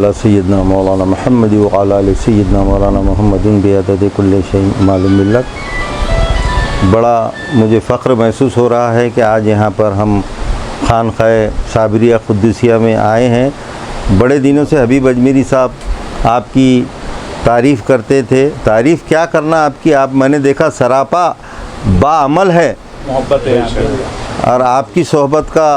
अला सय्यदना मौलाना मुहम्मद व अला आलि सय्यदना मौलाना मुहम्मदिन बिअदद कुल्लि शैइन मालूम मिल्लत। बड़ा मुझे फ़ख्र महसूस हो रहा है कि आज यहाँ पर हम खानक़ाह साबरिया क़ुद्दूसिया में आए हैं। बड़े दिनों से हबीब अजमेरी साहब आपकी तारीफ़ करते थे। तारीफ़ क्या करना आपकी, आप मैंने देखा सरापा बाअमल है, मोहब्बत है और आपकी सोहबत का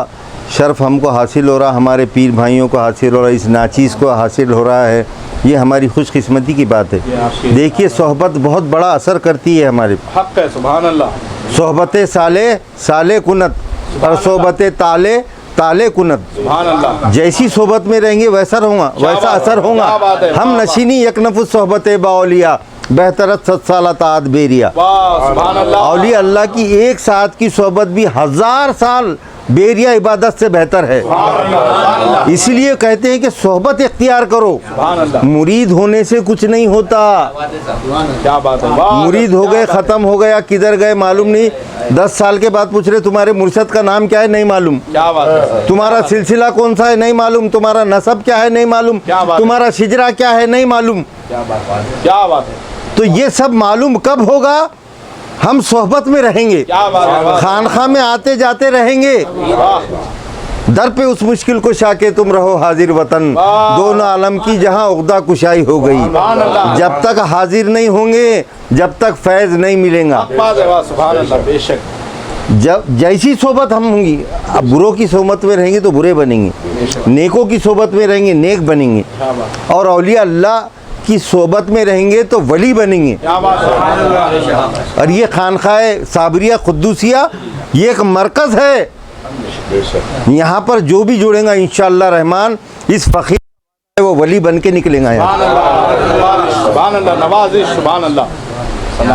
शर्फ़ हमको हासिल हो रहा, हमारे पीर भाइयों को हासिल हो रहा, इस नाचीज़ को हासिल हो रहा है। ये हमारी खुशकिस्मती की बात है। देखिए सोहबत बहुत बड़ा असर करती है हमारे। हक़ है, सुभान अल्लाह। सोहबत साले साले कुनत और सोहबत ताले ताले कुनत। सुभान अल्लाह। जैसी सोहबत में रहेंगे वैसा रहूँगा, वैसा असर होगा। हम नशीनी यकनफुस सोहबत बाउलिया बेहतरत 7 साल ताद बेरिया। औलिया अल्लाह की एक साथ की सोहबत भी 1000 साल बेरिया इबादत से बेहतर है। इसलिए कहते हैं कि सोहबत इख्तियार करो। मुरीद होने से कुछ नहीं होता। क्या बात है, मुरीद हो गए, ख़त्म हो गया, किधर गए मालूम नहीं। 10 साल के बाद पूछ रहे तुम्हारे मुर्शद का नाम क्या है, नहीं मालूम। क्या बात है, तुम्हारा सिलसिला कौन सा है, नहीं मालूम। तुम्हारा नसब क्या है, नहीं मालूम। तुम्हारा शिजरा क्या है, नहीं मालूम। क्या बात है। तो ये सब मालूम कब होगा, हम सोहबत में रहेंगे, खानखा में आते जाते रहेंगे। दर पे उस मुश्किल को शाके तुम रहो हाजिर वतन, दोनों आलम की जहाँ उगदा कुशाई हो गई। जब तक हाजिर नहीं होंगे, जब तक फैज़ नहीं मिलेगा। जब जैसी सोबत हम होंगी, अब बुरों की सोबत में रहेंगे तो बुरे बनेंगे, नेकों की सोबत में रहेंगे नेक बनेंगे, और औलिया अल्लाह की सोबत में रहेंगे तो वली बनेंगे। और ये खानक़ाह साबरिया क़ुद्दूसिया ये एक मरकज़ है। यहाँ पर जो भी जुड़ेगा इंशाअल्लाह रहमान इस फ़कीर वो वली बन के निकलेगा।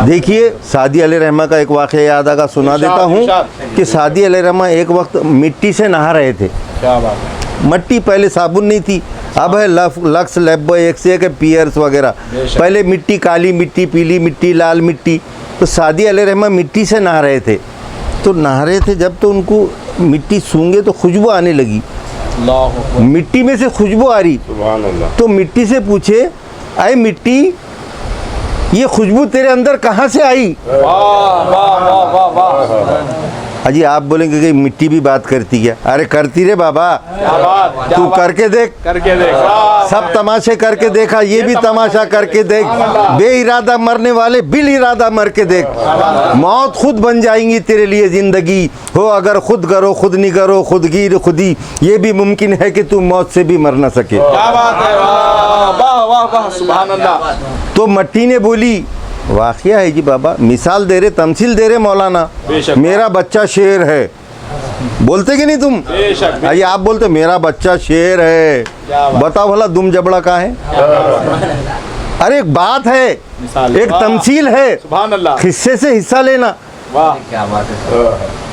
देखिए सादी अलैहिर्रहमा का एक वाक़या याद आगा, सुना देता हूँ कि सादी अलैहिर्रहमा एक वक्त मिट्टी से नहा रहे थे। मिट्टी पहले साबुन नहीं थी, अब है लक्स लैब एक से एक पियर्स वगैरह। पहले मिट्टी, काली मिट्टी, पीली मिट्टी, लाल मिट्टी। तो सादी अलैहिर्रहमा मिट्टी से नहा रहे थे। तो नहा रहे थे जब, तो उनको मिट्टी सूंघे तो खुशबू आने लगी, मिट्टी में से खुशबू आ रही। तो मिट्टी से पूछे, अरे मिट्टी ये खुशबू तेरे अंदर कहाँ से आई? अजी आप बोलेंगे कि मिट्टी भी बात करती क्या? अरे करती रे बाबा, तू करके देख, सब तमाशे करके देखा, ये भी तमाशा करके देख। बे इरादा मरने वाले बिल इरादा मर के देख। मौत खुद बन जाएंगी तेरे लिए जिंदगी हो, अगर खुद करो खुद नहीं करो, खुदगीर खुदी, ये भी मुमकिन है कि तू मौत से भी मर ना सके। क्या बात है, वाह वाह वाह, सुभान अल्लाह। तो मट्टी ने बोली, वाक़िया है जी बाबा, मिसाल दे रहे, तमसील दे रहे मौलाना। मेरा बच्चा शेर है, बोलते कि नहीं तुम? आइए आप बोलते मेरा बच्चा शेर है, बताओ भला दुम जबड़ा का है? अरे एक बात है, एक तमसील है, हिस्से से हिस्सा लेना। क्या बात है।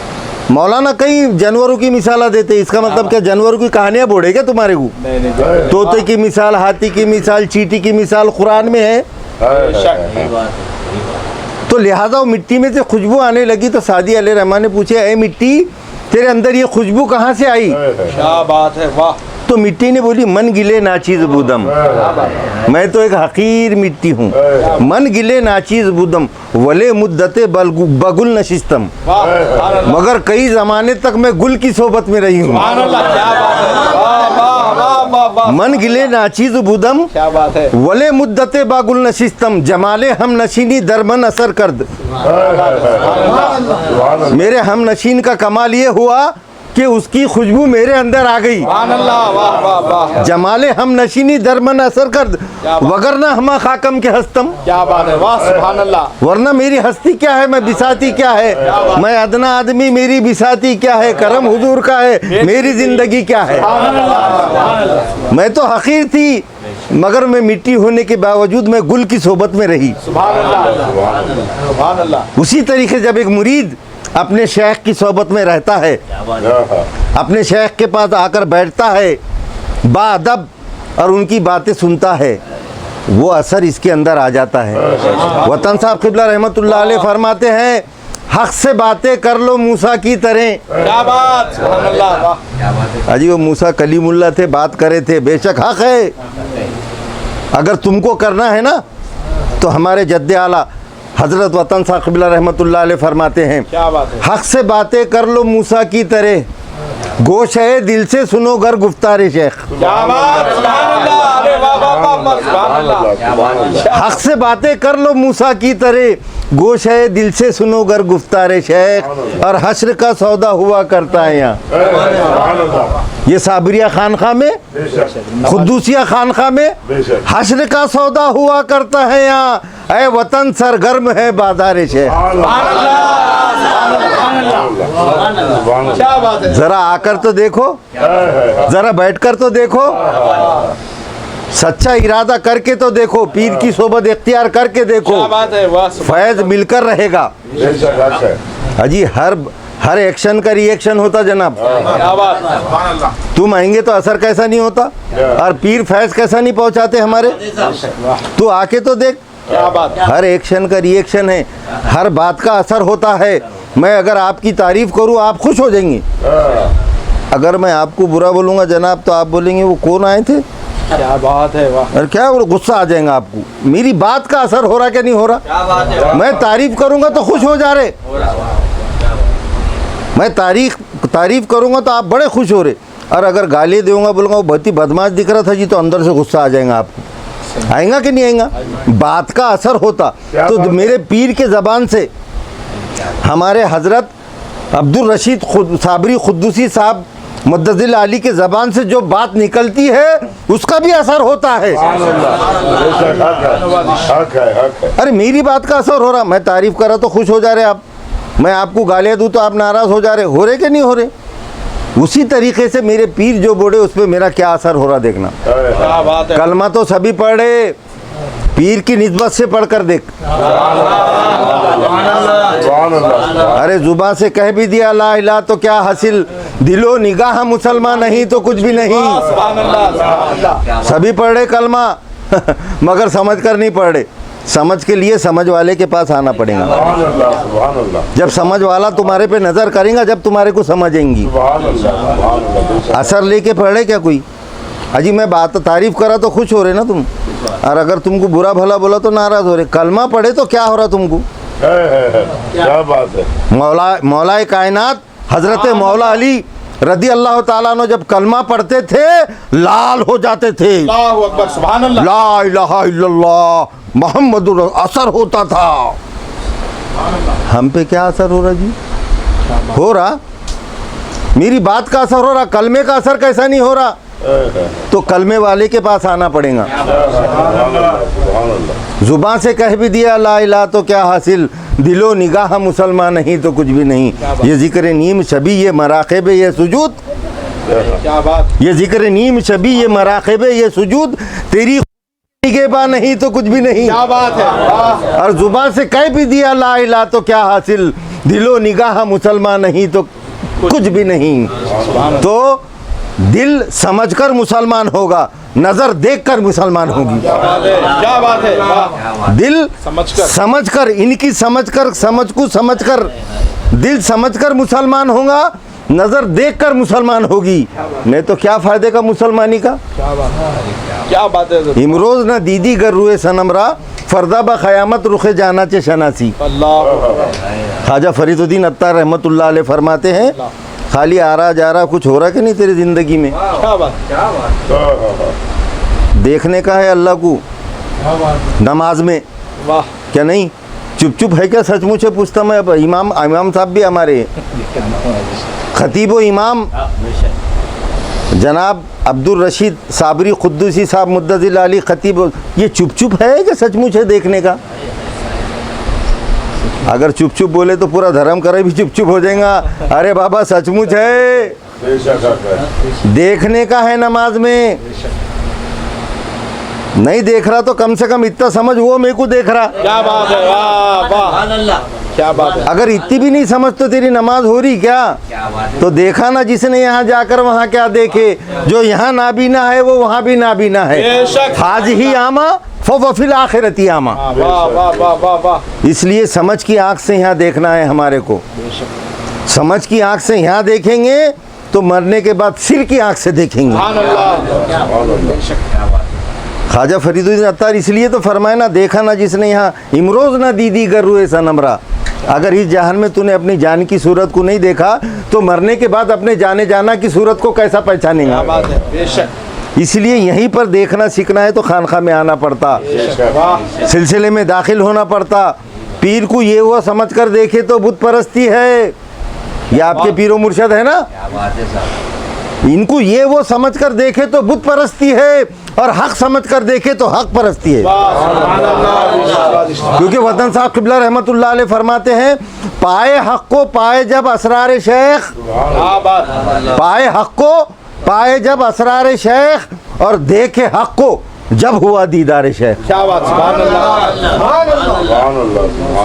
मौलाना कई जानवरों की मिसाला देते, इसका मतलब क्या जानवरों की कहानियां बोले क्या तुम्हारे को? तोते की मिसाल, हाथी की मिसाल, चींटी की मिसाल कुरान में है। तो लिहाजा वो मिट्टी में से खुशबू आने लगी। तो सादी अलैहिर्रहमा ने पूछे, ऐ मिट्टी तेरे अंदर ये खुशबू कहाँ से आई? क्या बात है, वाह। तो मिट्टी ने बोली, मन गिले नाचीज बुदम, मैं तो एक हकीर मिट्टी हूँ। मन गिले नाचीज बुदम वले मुद्दते बगुल नशिस्तम, मगर कई ज़माने तक मैं गुल की सोबत में रही हूँ। मन गिले नाचीज बुदम, क्या बात है, वले मुद्दते बागुल नशिस्तम, जमाले हम नशीनी दरमन असर करद। मेरे हम नशीन का कमाल ये हुआ कि उसकी खुशबू मेरे अंदर आ गई। जमाले हम नशीनी दरमन असर करद, वगरना हम खाकम के हस्तम। क्या बात है, वाह सुभान अल्लाह। वरना मेरी हस्ती क्या है, मैं बिसाती क्या है, मैं अदना आदमी, मेरी बिसाती क्या है, करम हुजूर का है, मेरी जिंदगी क्या है। मैं तो हकीर थी, मगर मैं मिट्टी होने के बावजूद मैं गुल की सोबत में रही। सुभान अल्लाह। उसी तरीके जब एक मुरीद अपने शेख की सोबत में रहता है, अपने शेख के पास आकर बैठता है, बाअदब और उनकी बातें सुनता है, वो असर इसके अंदर आ जाता है। वतन साहब क़िबला रहमतुल्लाह अलैह फरमाते हैं, हक से बातें कर लो मूसा की तरह। क्या बात, सुभान अल्लाह, वाह। अजी वो मूसा कलीमुल्लाह थे, बात करे थे, बेशक हक है, अगर तुमको करना है ना तो हमारे जद्दे आला हज़रत वतन साहब क़िबला रहमतुल्लाह अलैह फरमाते हैं, क्या बात है। हक़ से बातें कर लो मूसा की तरह, गोश है दिल से सुनो गर गुफ्तारे शेख। क्या बात, सुभान अल्लाह, अरे वाह वाह वाह वाह, सुभान अल्लाह। हक़ से बातें कर लो मूसा की तरह, गोश है दिल से सुनो गर गुफ्तारे शेख। और हश्र का सौदा हुआ करता है यहाँ, ये साबरिया खानखा में, खुद्दूसिया खानखा में हश्र का सौदा हुआ करता है यहाँ। ऐ वतन सरगर्म है बाज़ार शेख। क्या बात है। जरा आकर तो देखो, जरा बैठकर तो देखो, सच्चा इरादा करके तो देखो, पीर की सोबत इख्तियार करके देखो, क्या बात है, वाह फैज मिलकर रहेगा। अजी हर एक्शन का रिएक्शन होता जनाब। क्या बात, तुम आएंगे तो असर कैसा नहीं होता, और पीर फैज कैसा नहीं पहुंचाते हमारे। तू आके तो देख, क्या बात। हर एक्शन का रिएक्शन है, हर बात का असर होता है। मैं अगर आपकी तारीफ करूं आप खुश हो जाएंगे, अगर मैं आपको बुरा बोलूंगा जनाब तो आप बोलेंगे वो कौन आए थे, क्या बात है, वाह। और क्या वो गुस्सा आ जाएगा आपको। मेरी बात का असर हो रहा क्या नहीं हो रहा। क्या बात है। मैं तारीफ करूंगा तो खुश हो जा रहे, मैं तारीफ करूंगा तो आप बड़े खुश हो रहे, और अगर गाली दूंगा बोलूँगा वो बहुत ही बदमाश दिख रहा था जी, तो अंदर से गुस्सा आ जाएगा आपको। आएगा कि नहीं आएगा। बात का असर होता तो मेरे पीर के ज़बान से, हमारे हज़रत अब्दुल रशीद साबरी खुद्दूसी साहब मुद्दज़िल आली के ज़बान से जो बात निकलती है उसका भी असर होता है। अरे मेरी बात का असर हो रहा, मैं तारीफ़ कर रहा तो खुश हो जा रहे आप, मैं आपको गालियाँ दूँ तो आप नाराज़ हो जा रहे, हो रहे कि नहीं हो रहे। उसी तरीके से मेरे पीर जो बोले उस पर मेरा क्या असर हो रहा देखना। क्या बात है। कलमा तो सभी पढ़े, पीर की निस्बत से पढ़कर देख। अरे जुबान से कह भी दिया ला इलाहा तो क्या हासिल, दिलो निगाह मुसलमान नहीं तो कुछ भी नहीं। सुभान अल्लाह, सुभान अल्लाह। सभी पढ़ रहे कलमा मगर समझ कर नहीं पढ़ रहे। समझ के लिए समझ वाले के पास आना पड़ेगा। जब समझ वाला तुम्हारे पे नज़र करेगा जब तुम्हारे को समझेंगी। असर लेके पढ़ रहे क्या कोई। अजी मैं बात तारीफ़ करा तो खुश हो रहे ना तुम, और अगर तुमको बुरा भला बोला तो नाराज़ हो रहे। कलमा पढ़े तो क्या हो रहा तुमको। क्या बात है। मौला कायनात हज़रत मौला अली रदी अल्लाह ताला अन्हु जब कलमा पढ़ते थे लाल हो जाते थे। अल्लाहु अकबर, सुभान अल्लाह। ला इलाहा इल्लल्लाह मोहम्मदुर असर होता था। हम पे क्या असर हो रहा जी, हो रहा मेरी बात का असर हो रहा, कलमे का असर कैसा नहीं हो रहा। तो कलमे वाले के पास आना पड़ेगा। जुबान से कह भी दिया ला इलाहा तो क्या हासिल, दिलो निगाह मुसलमान नहीं तो कुछ भी नहीं। ये जिक्र नीम शबी ये मराक़िब ये सुजूद, क्या बात। ये जिक्र नीम शबी ये मराक़िब ये सुजूद, तेरी निगहबा नहीं तो कुछ भी नहीं। क्या बात है, वाह। और जुबान से कह भी दिया ला इलाहा तो क्या हासिल, दिलो निगाह मुसलमान नहीं तो कुछ भी नहीं। तो दिल समझकर मुसलमान होगा, नज़र देखकर मुसलमान होगी। क्या बात है, वाह। दिल समझकर, समझकर, इनकी समझकर, समझ को समझकर, दिल समझकर मुसलमान होगा, नज़र देखकर मुसलमान होगी। नहीं तो क्या फ़ायदे का मुसलमानी का। क्या बात है। इमरोज़ न दीदी गर रुए सनमरा, फरदा ब क़यामत रुखे जाना चे शनासी। अल्लाह। ख्वाजा फरीदुद्दीन अत्तार रहमतुल्लाह अलैह फरमाते हैं, खाली आ रहा जा रहा कुछ हो रहा कि नहीं तेरी ज़िंदगी में। क्या बात, क्या बात। देखने का है अल्लाह को नमाज में, वाह। क्या नहीं चुप चुप है क्या सचमुच है। पूछता मैं, इमाम साहब भी हमारे खतीब व इमाम जनाब अब्दुल रशीद साबरी खुद्दूसी साहब मुद्दज़िल आली खतीब, ये चुप चुप है कि सचमुच है देखने का। अगर चुप चुप बोले तो पूरा धर्म करे भी चुप चुप हो जाएगा। अरे बाबा सचमुच है, देखने का है नमाज में। नहीं देख रहा तो कम से कम इतना समझ वो मेरे को देख रहा। क्या बात है, वाह वाह। क्या बात है। अगर इतनी भी नहीं समझ तो तेरी नमाज हो रही क्या। तो देखा ना जिसने यहाँ जाकर वहाँ क्या देखे, जो यहाँ नाबीना है वो वहाँ भी नाबीना है। बेशक। हाज ही आमा फ़िल आखिरती आमा। वाह वाह वाह वाह वाह। इसलिए समझ की आँख से यहाँ देखना है हमारे को। समझ की आँख से यहाँ देखेंगे तो मरने के बाद सिर की आँख से देखेंगे। सुभान अल्लाह। ख्वाजा फरीदुद्दीन अत्तार इसलिए तो फरमाए ना, देखा ना जिसने यहाँ इमरोज़ ना दीदी गर्रुए सनमरा। अगर इस जहान में तूने अपनी जान की सूरत को नहीं देखा तो मरने के बाद अपने जाने जाना की सूरत को कैसा पहचानेंगे। बात है, बेशक। इसलिए यहीं पर देखना सीखना है तो खानखा में आना पड़ता, सिलसिले में दाखिल होना पड़ता। पीर को ये वो समझ कर देखे तो बुत परस्ती है। ये आपके पीरो मुर्शद है ना, इनको ये वो समझ कर देखे तो बुत परस्ती है और हक समझ कर देखे तो हक परस्ती है। क्योंकि वतन साहब क़िबला रहमतुल्लाह अलैह फरमाते हैं, पाए हक को पाए जब असरार शेख, पाए हक को पाए जब असरार शेख और देखे हक को जब हुआ दीदार शेख। क्या बात, सुभान अल्लाह।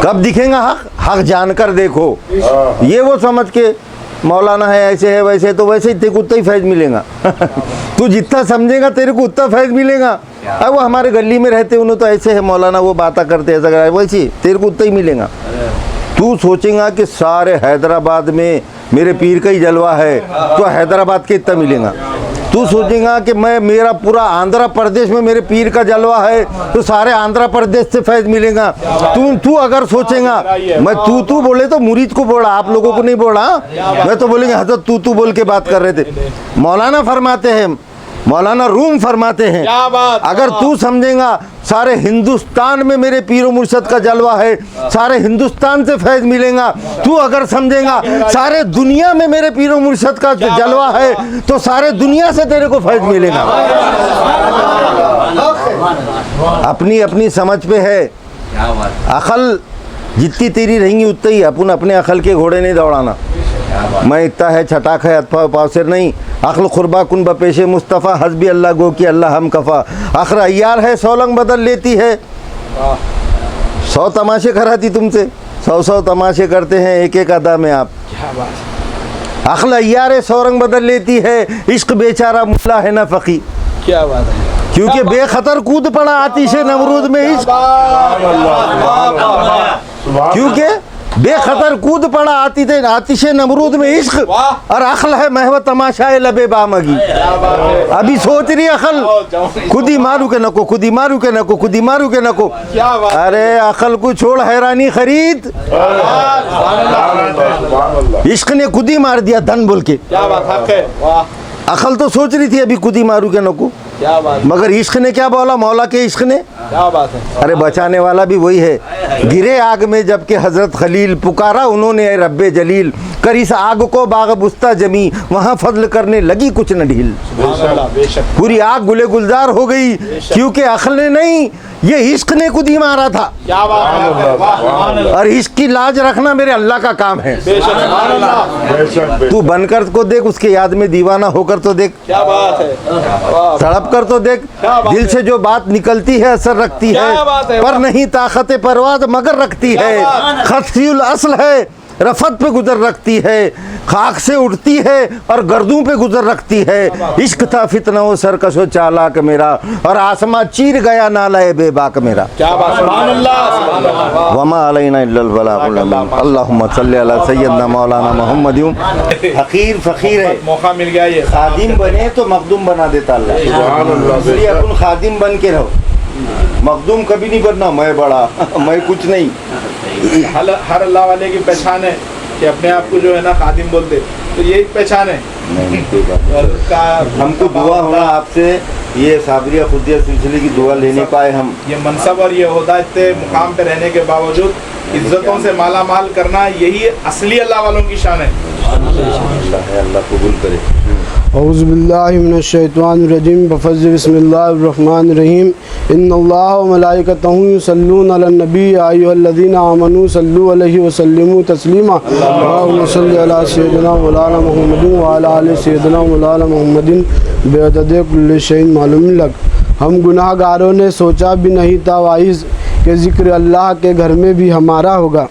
कब दिखेगा हक? हक जानकर देखो। ये वो समझ के मौलाना है ऐसे है वैसे, तो वैसे ही तेरे को उतना ही फैज़ मिलेगा। तू जितना समझेगा तेरे को उतना फैज़ मिलेगा। अब वो हमारे गली में रहते उन्होंने तो ऐसे है मौलाना, वो बातें करते ऐसा कर, वैसे तेरे को उतना ही मिलेगा। तू सोचेगा कि सारे हैदराबाद में मेरे पीर का ही जलवा है तो हैदराबाद के इतना मिलेगा। तू सोचेगा कि मैं मेरा पूरा आंध्र प्रदेश में मेरे पीर का जलवा है तो सारे आंध्र प्रदेश से फैज़ मिलेगा। तू अगर सोचेगा, मैं तू बोले तो मुरीद को बोला, आप लोगों को नहीं बोला। मैं तो बोलेंगे हजरत तू बोल के बात कर रहे थे। मौलाना फरमाते हैं, मौलाना रूम फरमाते हैं, अगर तू समझेगा सारे हिंदुस्तान में मेरे पीरो मुर्शद का जलवा है, सारे हिंदुस्तान से फैज़ मिलेगा। तू अगर समझेगा सारे दुनिया में मेरे पीरो मुर्शद का जलवा है तो सारे दुनिया से तेरे को फैज़ मिलेगा। अपनी अपनी समझ पे है। अकल जितनी तेरी रहेंगी उतना ही, अपन अपने अकल के घोड़े नहीं दौड़ाना। मैं इतना है छटाक है अतफा पावसर नहीं, अक्ल खुरबा कुन बपेशे मुस्तफ़ा हस्बी अल्लाह गो की अल्लाह हम कफ़ा। आखिर अय्यार है 100 रंग बदल लेती है, 100 तमाशे कराती तुमसे, 100 तमाशे करते हैं एक एक अदा में आप। अक्ल अय्यार है 100 रंग बदल लेती है, इश्क बेचारा मुल्ला है ना फ़क़ी। क्या बात है, क्योंकि बेखतर कूद पड़ा आतिशे नमरूद में इश्क, क्योंकि बेखतर कूद पड़ा आतिशे नमरूद में इश्क, और अक्ल है महव तमाशाए लबे बामगी। अभी सोच रही अकल खुद ही मारू के नको, खुद ही मारू के नको, खुद ही मारू के नको। अरे अकल को छोड़ हैरानी खरीद, इश्क ने खुद ही मार दिया धन बोल के। क्या बात, हक है, वाह। अकल तो सोच रही थी अभी खुद ही मारू के नको, क्या बात, मगर इश्क ने क्या बोला, मौला के इश्क ने। क्या बात है। अरे बचाने वाला भी वही है। गिरे आग में जबकि हजरत खलील, पुकारा उन्होंने ए रब्बे जलील, कर इस आग को बाग बुस्ता जमी, वहाँ फजल करने लगी कुछ न ढील। पूरी आग गुले गुलजार हो गई क्योंकि अकल ने नहीं, ये इश्क ने खुद ही मारा था। क्या बात है, और इश्क की लाज रखना मेरे अल्लाह का काम है। तू बनकर को देख, उसके याद में दीवाना होकर तो देख, क्या बात है, तड़प कर तो देख। दिल से जो बात निकलती है असर रखती है, पर नहीं ताकत परवाज़ मगर रखती है। खस्सीउल असल है, रफत पे गुजर रखती है, खाक से उठती है और गर्दों पे गुजर रखती है। इश्क था फितना वो सरकशो चालाक मेरा, और आसमां चीर गया नालाए बेबाक मेरा। क्या बात, सुभान अल्लाह। वमा अलैना इल्लल बलागुल मुबीन। अल्लाहुम्मा सल्ली अला सय्यदना मौलाना मुहम्मद। फकीर फकीर है, मौका मिल गया ये। खादिम बने तो मखदूम बना देता अल्लाह, इसलिए अपन खादिम बन के रहो। मखदूम कभी नहीं बनना, मैं बड़ा मैं कुछ नहीं। हर अल्लाह वाले की पहचान है कि अपने आप को जो है ना खादिम बोलते, तो यही पहचान है। हमको दुआ होना आपसे, ये साबरिया खुदिया सिलसिले की दुआ लेने पाए हम। ये मनसब और ये ओहदा इतने मुकाम पे रहने के बावजूद इज्जतों से माला माल करना, यही असली अल्लाह वालों की शान है। अल्लाह कबूल करे। औज़ु बिल्लाहि मिनश्शैतानिर्रजीम, बिस्मिल्लाहिर्रहमानिर्रहीम। इन्नल्लाह व मलाइकतहु युसल्लूना अलन नबी या अय्युहल्लज़ीना आमनू सल्लु अलैहि व सल्लिमू तस्लीमा। अल्लाहुम्मा सल्लि अला सय्यिदिना मौलाना मुहम्मदिन व अला आलि सय्यिदिना मौलाना मुहम्मदिन बिअदद कुल्लि शैइन मालूम लक। हम गुनाहगारों ने सोचा भी नहीं था वाइज़ कि ज़िक्र अल्लाह के घर में भी हमारा होगा।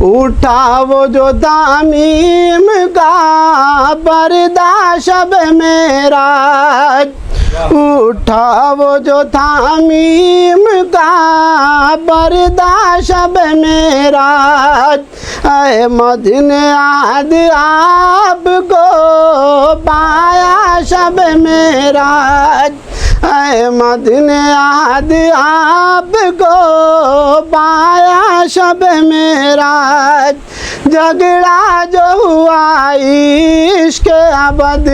उठा वो जो तामीम का पर्दा शब मेराज, उठा वो जो तामीम का पर्दा शब मेराज। ऐ मदीने आद आपको पाया शब मेराज, अहमद ने आज आपको पाया शब मेराज। झगड़ा जो हुआ इश्क अबद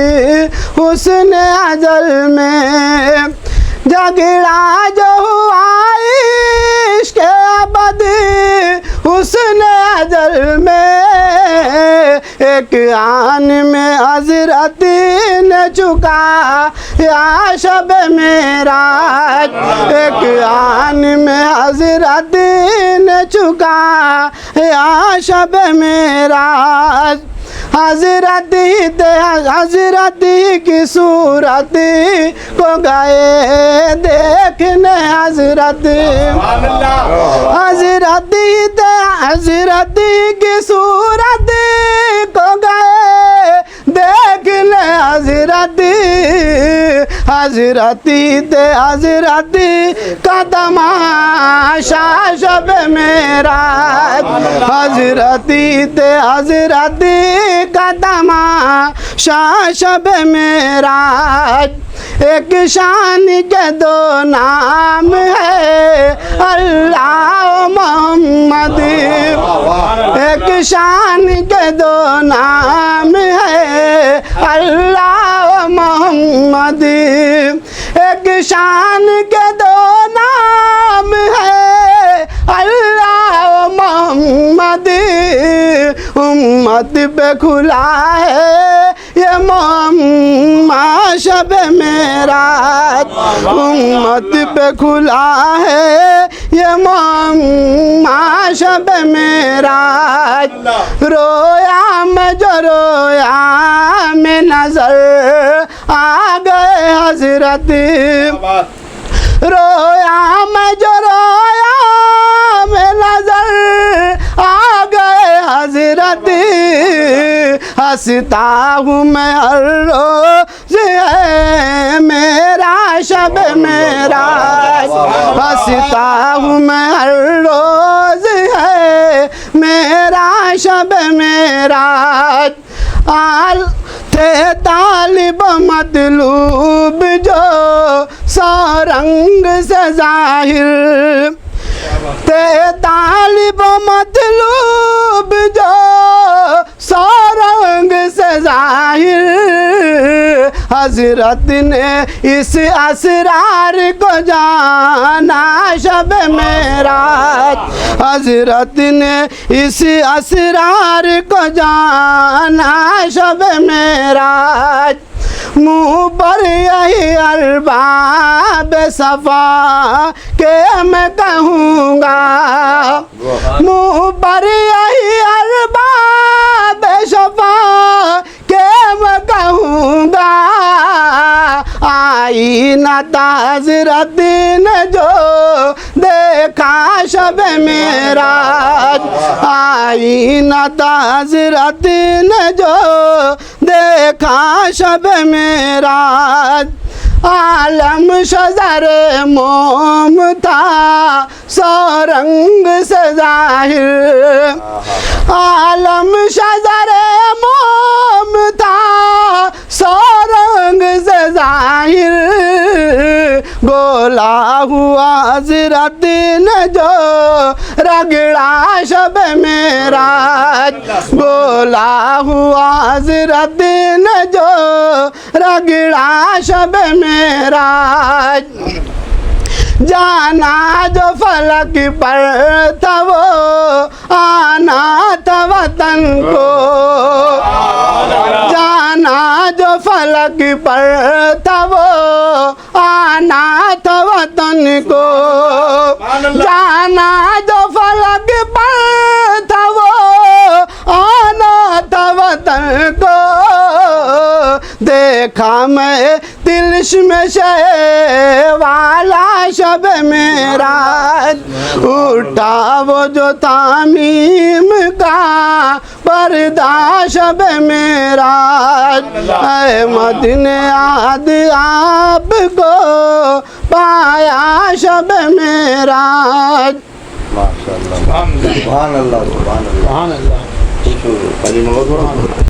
हुस्न अजल में, झगड़ा जो हुआ इश्क अबद हुस्न अजल में, एक आन में हजरत ने चुका या शब मेराज। एक आन में हजरत ने चुका या शब मेराज। हजरत की सूरत को गए देखने, हजरत की सूरत को गए देखने, हजरत का तमाशा शब मेराज। हजरत का तमाशा शब मेराज। एक शान के दो नाम है अल्लाह और मोहम्मद। एक शान के दो नाम है अल्लाह और मोहम्मद। एक शान के दो नाम है अल्लाह और मोहम्मद। उम्मत पे खुला है ये मोहम्मा शब मेराज। उम्मत पे खुला है ये मोहम्मा शब मेराज। रोया मैं जो रोया में नजर आ गए हजरत। रोया मैं जो रोया में नजर आ गए हजरत। हंसता हूँ मैं हर रोज है मेरा शब मेराज। हंसता हूँ मैं हर रोज है मेरा शब मेराज। आल थे तालिब मतलूब जो सौ रंग से जाहिर। थे तालिब मतलूब जो सौ रंग से जाहिर। हजरत ने इस असरार को जाना शब मेराज। हजरत ने इस असरार को जाना शब मेराज। मुँह पर यही अरबाब सफ़ा के मैं कहूँगा। मुँह पर यही अरबाब सफ़ा के मैं कहूँगा। आई न हजरत ने जो देखा शब मेराज। आई न हजरत ने जो देखा शब मेराज। आलम शजर मोम था सौ रंग से जाहिर। आलम शजर मोम था सौ रंग से जाहिर। गोला हुआ हजरत ने जो रगड़ा शब मेराज। गोला हुआ हजरत ने जो रगड़ा शब मेराज। जाना जो फलक पर था वो आना था वतन को। जाना जो फलक पर था वो आना था वतन को। जाना जो फलक पर था वो आना था वतन को। देखा मैं तिलिस्म शे वाला शब मेराज। उठा वो जो तामीम का पर्दा शब मेराज। अहमद ने आज आपको पाया शब मेराज। माशाअल्लाह, सुभान अल्लाह, सुभान अल्लाह।